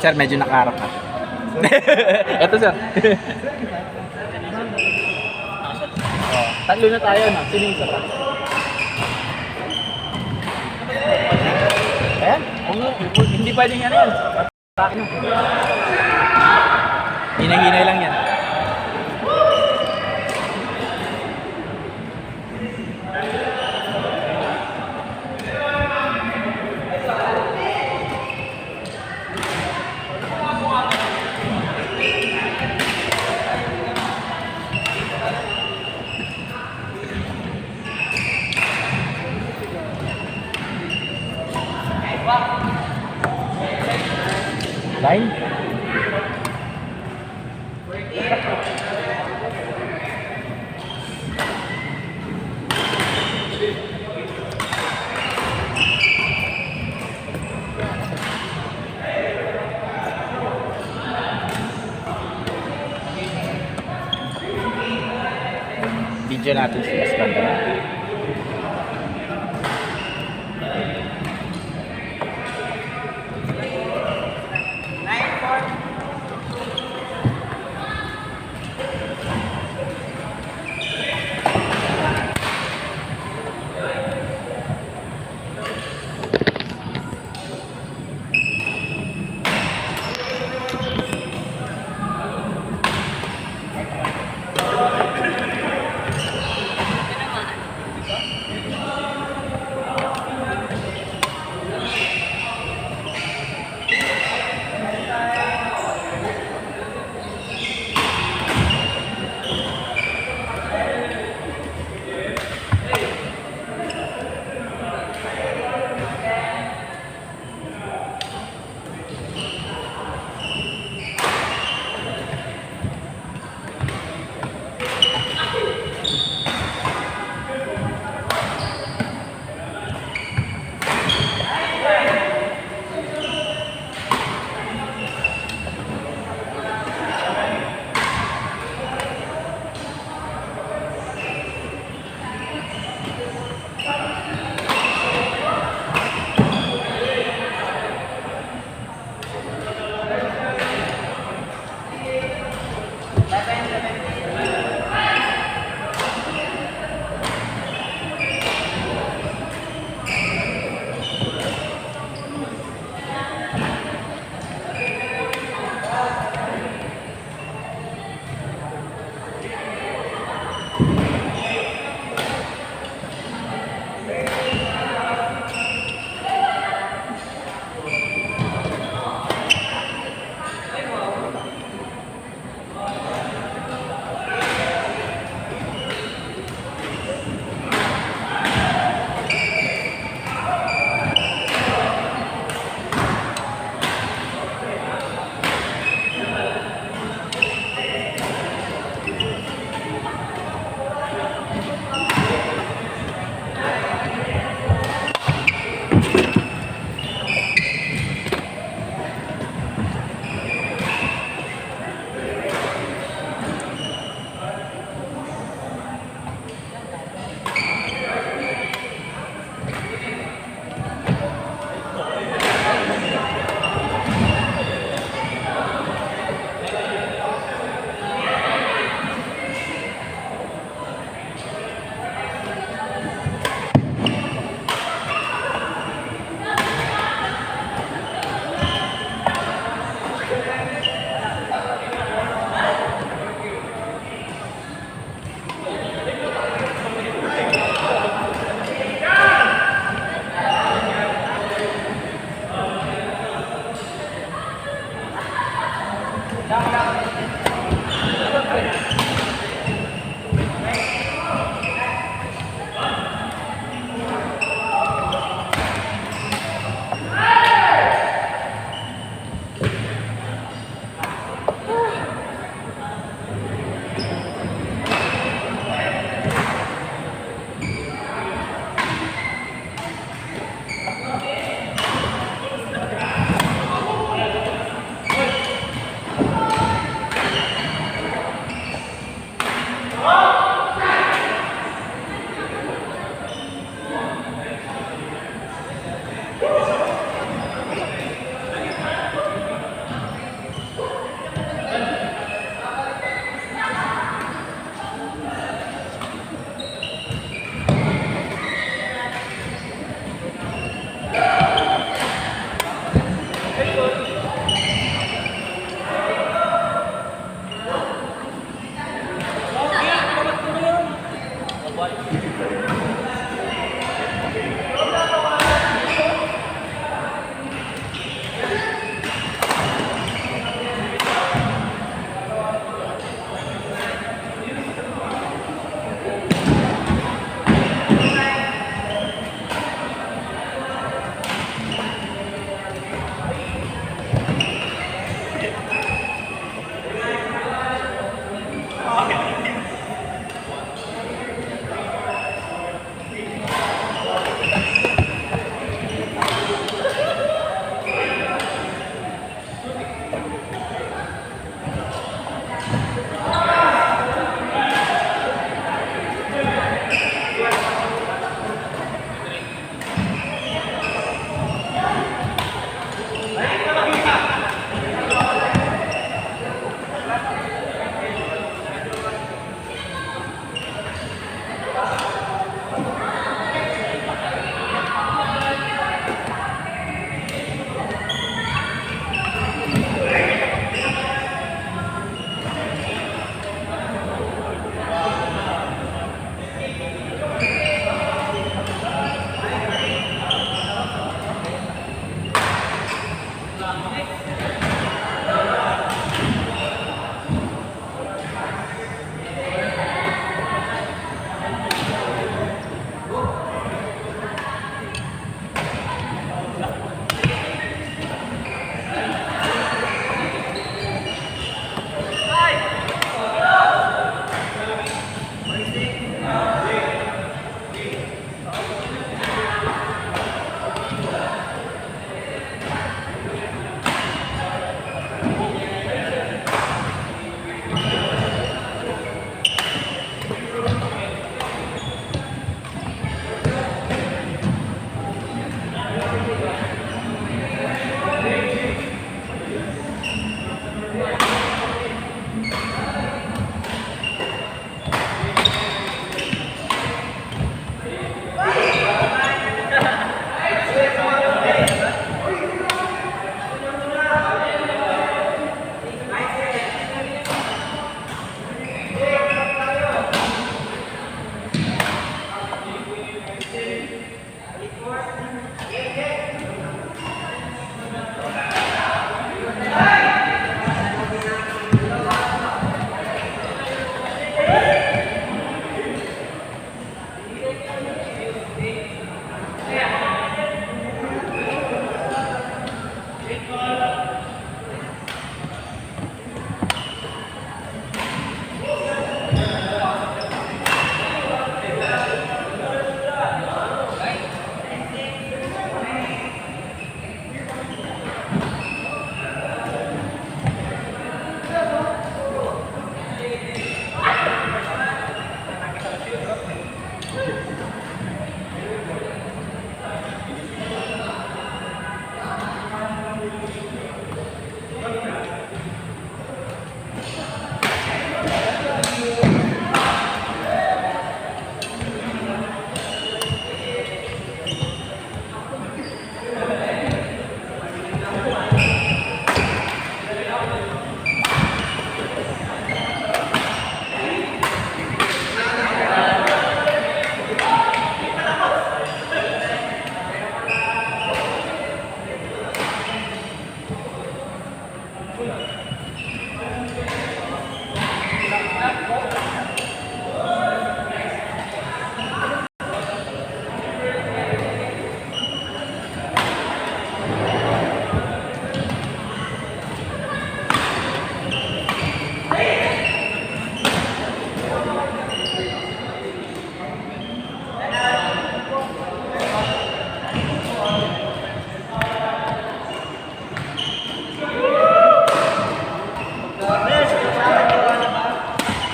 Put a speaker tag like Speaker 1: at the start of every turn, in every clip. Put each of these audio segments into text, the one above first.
Speaker 1: Sir, medyo nakaharap ka. Eto, sir. Oh, tatlo na tayo, no? Sino yung isa pa? Ayan. Hindi pwedeng ano yan. Hinay-hinay lang yan. Line? Video natin si Mas Banda.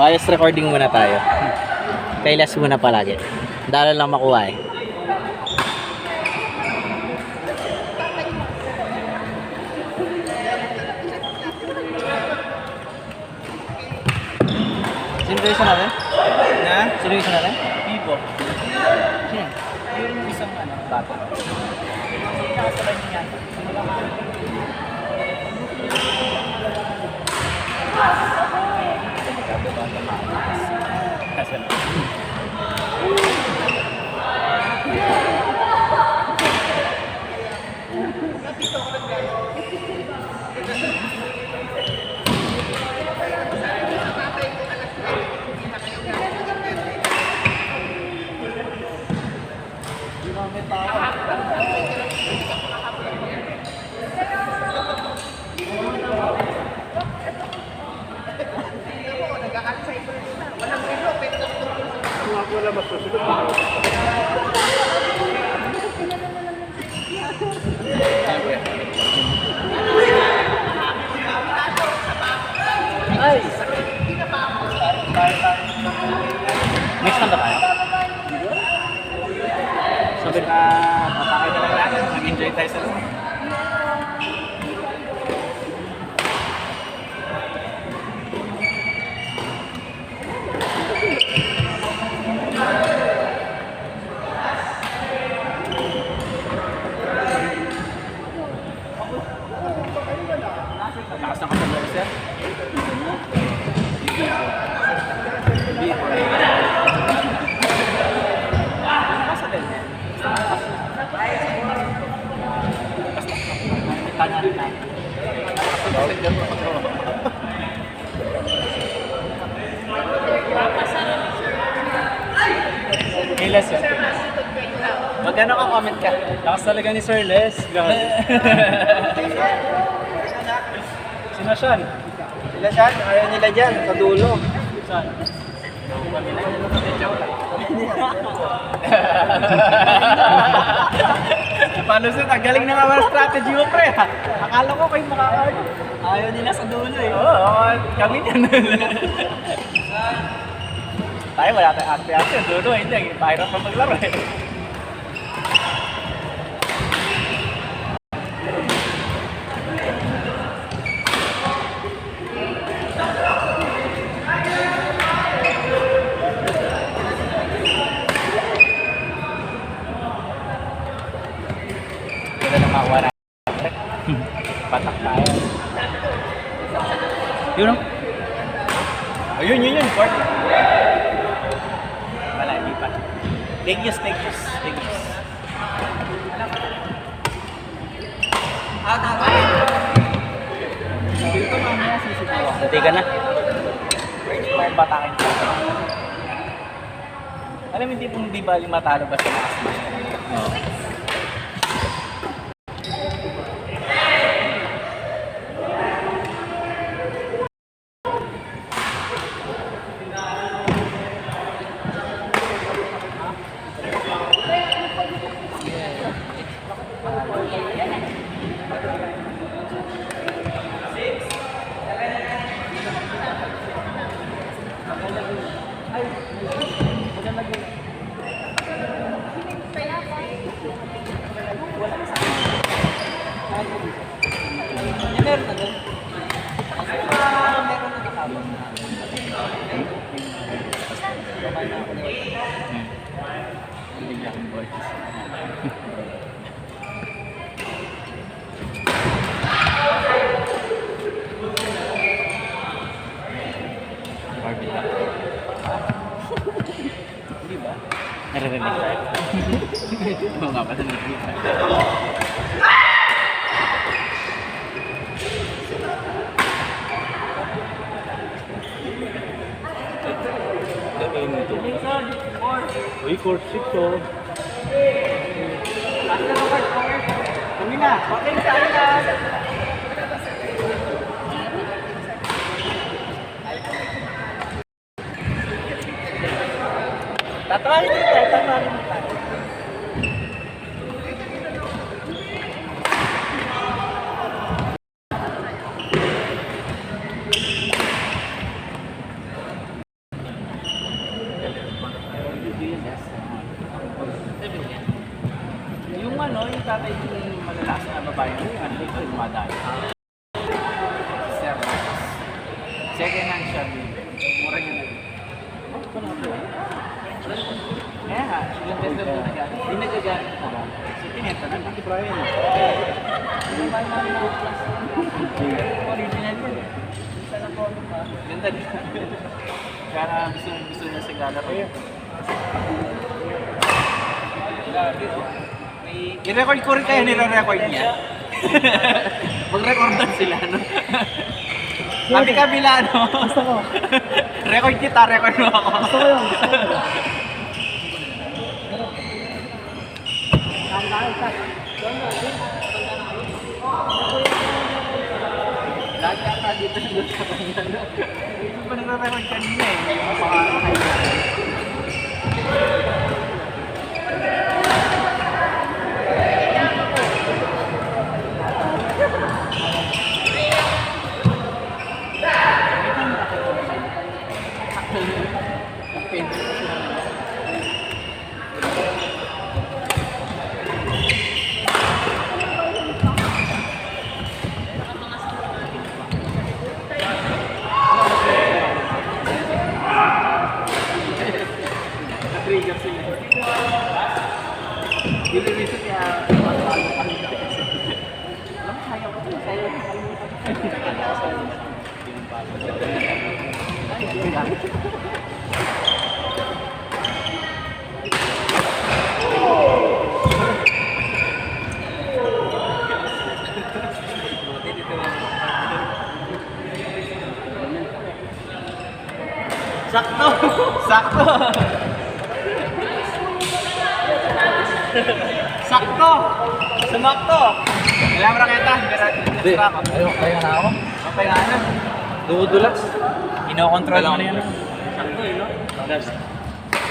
Speaker 2: Bias recording muna tayo. Kailas muna palagi. Dala lang makuha eh.
Speaker 1: Sino kayo isa natin?
Speaker 2: Na?
Speaker 1: Sino isa natin?
Speaker 2: Vivo.
Speaker 1: Sino? Yung isang bata. Nakasabay niya. Ay! Next time ba tayo?
Speaker 2: Sabi na, matakay na lang natin. Mag-enjoy tayo sa loob. Lakas ng kasama, sir.
Speaker 1: Hilas yun.
Speaker 2: Magkano ka comment ka?
Speaker 1: Lakas talaga ni Sir Les. Sino siya?
Speaker 2: Sila siya, ayaw nila dyan, sa dulo.
Speaker 1: Saan?
Speaker 2: Paano sir? Ang galing na nga mga strategy mo, pre. Akala ko kayo makaka-art.
Speaker 1: Ayaw nila sa dulo eh.
Speaker 2: Oo, kami yan. Tayo, wala tayong arte-arte. Dulo, hindi. Pahirap pa maglaro eh. Ganda na makuha na. Patak tayo.
Speaker 1: Yun o?
Speaker 2: Ayun, yun. Court. Wala, hindi pa. Take use.
Speaker 1: Dito mamaya sisigaw.
Speaker 2: Hindi ka na. Parang batakin ka. Alam, hindi pong di bali matalo ba sa mga smash?
Speaker 1: Oo.
Speaker 2: Meron na doon. Meron na nakabang na.
Speaker 1: Biglang boys. Barbie lang.
Speaker 2: Hindi ba?
Speaker 1: Naririnig tayo. Oo nga pala naririnig tayo.
Speaker 2: Gagawin mo ito.
Speaker 1: Uy, court 6 oh.
Speaker 2: Kami na. Paking tayo na. Tatawarin mo tayo.
Speaker 1: ano, yung tatay yung malalakas na babae mo, yung ano dito, yung madali. Sir, second hand siya, baby. Mura niya na. Kaya nga, ilang beses na nagagamit. Hindi nagagamit ko ba? So, pinenta na lang. Brian. Original yun eh. Isa na po pa. Ganda din. Kaya gusto niya sa gala ko. I-record ko rin kayo nire-record niya. Mag-recordan sila, no? Kabi-kabila, no?
Speaker 3: Gusto ko.
Speaker 1: Record kita, record mo ako.
Speaker 3: Gusto ko yun. Gusto ko yun.
Speaker 1: Lahat yata dito doon sa kanya, no? Hindi pa nagre-record kanina eh. Yung pangalan kayo. Trigger sila. Dili dito kaya alam kaya ko sa'yo. Sakto! Sakto! Sakto! Sumakto! Ilang mo kita?
Speaker 2: Kaya na ako.
Speaker 1: Okay na ano?
Speaker 2: Dudulas.
Speaker 1: Ino-control mo na yan. Sakto eh, no?